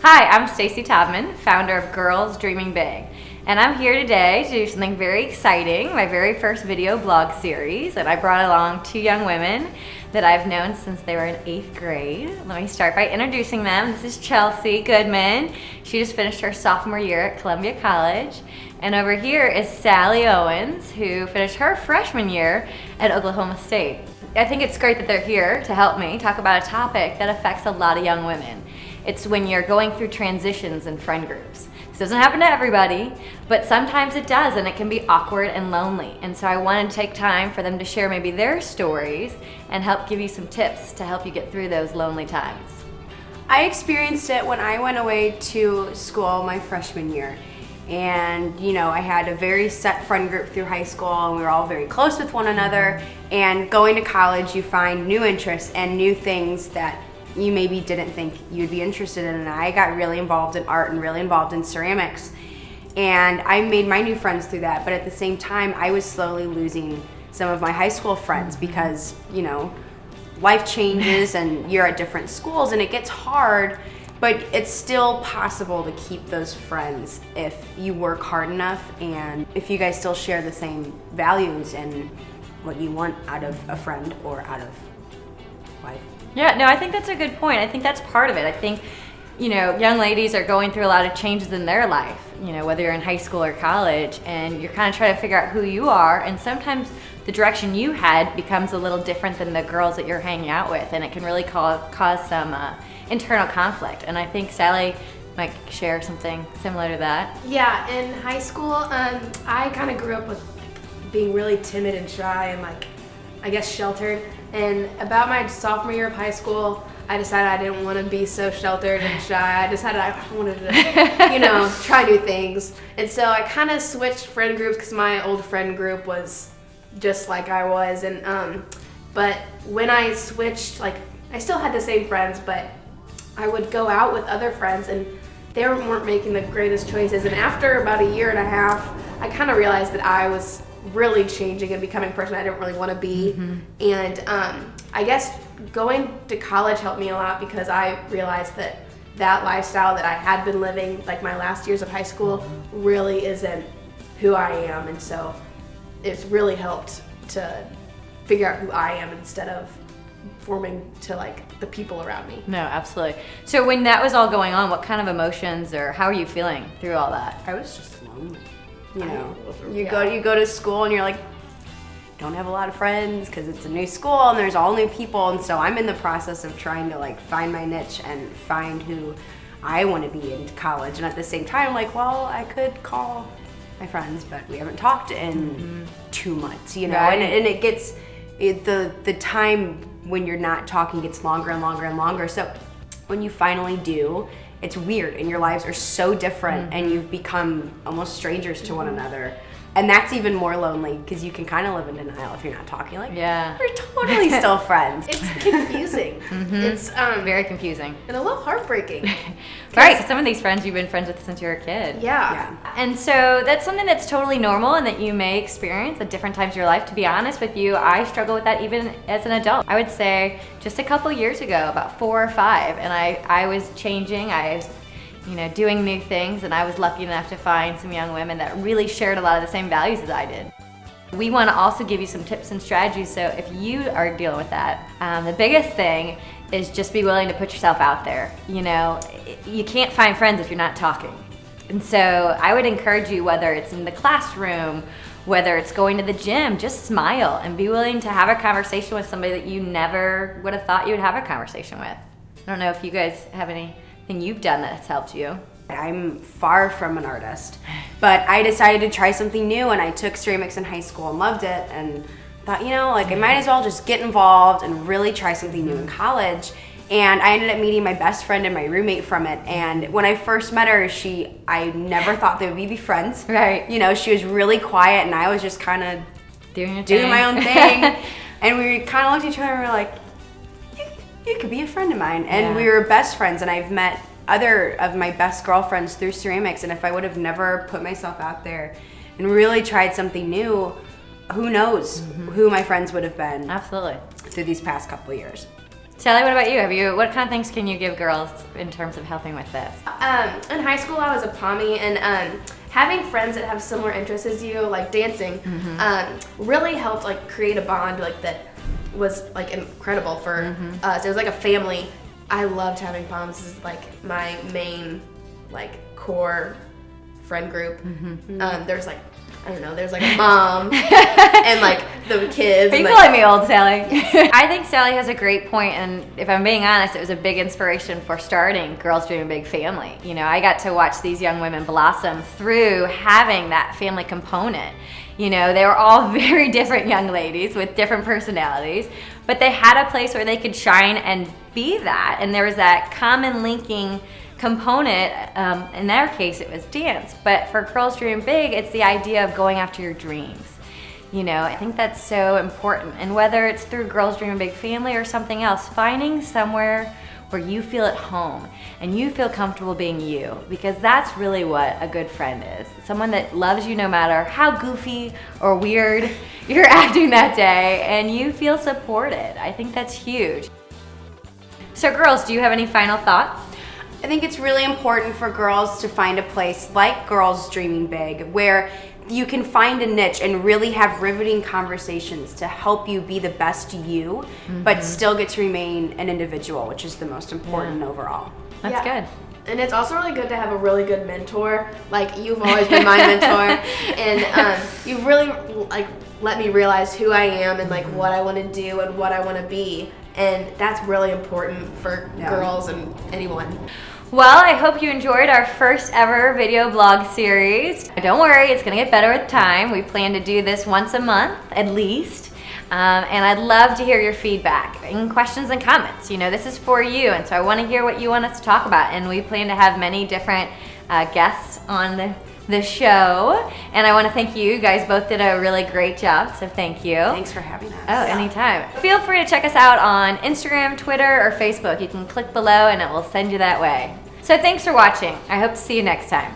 Hi, I'm Stacy Taubman, founder of Girls Dreaming Big, and I'm here today to do something very exciting, my very first video blog series, and I brought along two young women that I've known since they were in 8th grade. Let me start by introducing them. This is Stacy Goodman. She just finished her sophomore year at Columbia College, and over here is Sally Owens, who finished her freshman year at Oklahoma State. I think it's great that they're here to help me talk about a topic that affects a lot of young women. It's when you're going through transitions in friend groups. This doesn't happen to everybody, but sometimes it does, and it can be awkward and lonely. And so I wanted to take time for them to share maybe their stories and help give you some tips to help you get through those lonely times. I experienced it when I went away to school my freshman year. And I had a very set friend group through high school, and we were all very close with one another. And going to college, you find new interests and new things that you maybe didn't think you'd be interested in. And I got really involved in art and really involved in ceramics. And I made my new friends through that. But at the same time, I was slowly losing some of my high school friends because, life changes and you're at different schools and it gets hard. But it's still possible to keep those friends if you work hard enough and if you guys still share the same values and what you want out of a friend or out of life. Yeah, no, I think that's a good point. I think that's part of it. I think, young ladies are going through a lot of changes in their life, whether you're in high school or college, and you're kind of trying to figure out who you are, and sometimes the direction you had becomes a little different than the girls that you're hanging out with, and it can really cause some internal conflict. And I think Sally might share something similar to that. Yeah, in high school, I kind of grew up with being really timid and shy and I guess sheltered. And about my sophomore year of high school, I decided I didn't want to be so sheltered and shy. I decided I wanted to, try new things. And so I kind of switched friend groups because my old friend group was just like I was. And but when I switched, I still had the same friends, but I would go out with other friends and they weren't making the greatest choices. And after about a year and a half, I kind of realized that I was really changing and becoming a person I didn't really want to be. And I guess going to college helped me a lot because I realized that lifestyle that I had been living, like my last years of high school, really isn't who I am. And so it's really helped to figure out who I am instead of forming to the people around me. No, absolutely. So when that was all going on, what kind of emotions or how are you feeling through all that? I was just lonely. You go to school and you're like, don't have a lot of friends because it's a new school and there's all new people, and so I'm in the process of trying to find my niche and find who I want to be in college. And at the same time, I could call my friends, but we haven't talked in 2 months, Right. and it gets the time when you're not talking gets longer and longer and longer. So when you finally do, it's weird and your lives are so different and you've become almost strangers to one another. And that's even more lonely because you can kind of live in denial if you're not talking. Yeah, we're totally still friends. It's confusing. It's very confusing. and a little heartbreaking. Right, so some of these friends you've been friends with since you were a kid. Yeah. And so that's something that's totally normal and that you may experience at different times of your life. To be honest with you, I struggle with that even as an adult. I would say just a couple years ago, about 4 or 5, and I was changing. I was doing new things, and I was lucky enough to find some young women that really shared a lot of the same values as I did. We want to also give you some tips and strategies, so if you are dealing with that, the biggest thing is just be willing to put yourself out there. You can't find friends if you're not talking. And so I would encourage you, whether it's in the classroom, whether it's going to the gym, just smile and be willing to have a conversation with somebody that you never would have thought you would have a conversation with. I don't know if you guys have anything you've done that's helped you. I'm far from an artist, but I decided to try something new, and I took ceramics in high school and loved it, and thought, I might as well just get involved and really try something new in college. And I ended up meeting my best friend and my roommate from it. And when I first met her, I never thought that we'd be friends. Right. She was really quiet, and I was just kind of doing my own thing. And we kind of looked at each other and we were like, you could be a friend of mine. And we were best friends, and I've met other of my best girlfriends through ceramics. And if I would have never put myself out there and really tried something new, who knows who my friends would have been. Absolutely. Through these past couple of years. Sally, what about you? What kind of things can you give girls in terms of helping with this? In high school, I was a pommy, and having friends that have similar interests as you, like dancing, really helped like create a bond like that was like incredible for us. It was like a family. I loved having poms. This is like my main like core friend group. There's like, I don't know, there's like a mom and like the kids. Are you calling me old, Sally? I think Sally has a great point, and if I'm being honest, it was a big inspiration for starting Girls Dream Big Family. You know, I got to watch these young women blossom through having that family component. You know, they were all very different young ladies with different personalities, but they had a place where they could shine and be that, and there was that common linking component. In their case, it was dance, but for Girls Dream Big, it's the idea of going after your dreams. You know, I think that's so important, and whether it's through Girls Dream Big Family or something else, finding somewhere where you feel at home and you feel comfortable being you, because that's really what a good friend is. Someone that loves you no matter how goofy or weird you're acting that day, and you feel supported. I think that's huge. So girls, do you have any final thoughts? I think it's really important for girls to find a place like Girls Dreaming Big where you can find a niche and really have riveting conversations to help you be the best you, but still get to remain an individual, which is the most important overall. That's good. And it's also really good to have a really good mentor. Like, you've always been my mentor, and you've really like let me realize who I am and like what I want to do and what I want to be, and that's really important for girls and anyone. Well, I hope you enjoyed our first ever video blog series. Don't worry, it's gonna get better with time. We plan to do this once a month at least. And I'd love to hear your feedback and questions and comments. You know, this is for you, and so I want to hear what you want us to talk about. And we plan to have many different guests on the show. And I want to thank you. You guys both did a really great job, so thank you. Thanks for having us. Oh, anytime. Feel free to check us out on Instagram, Twitter, or Facebook. You can click below and it will send you that way. So thanks for watching. I hope to see you next time.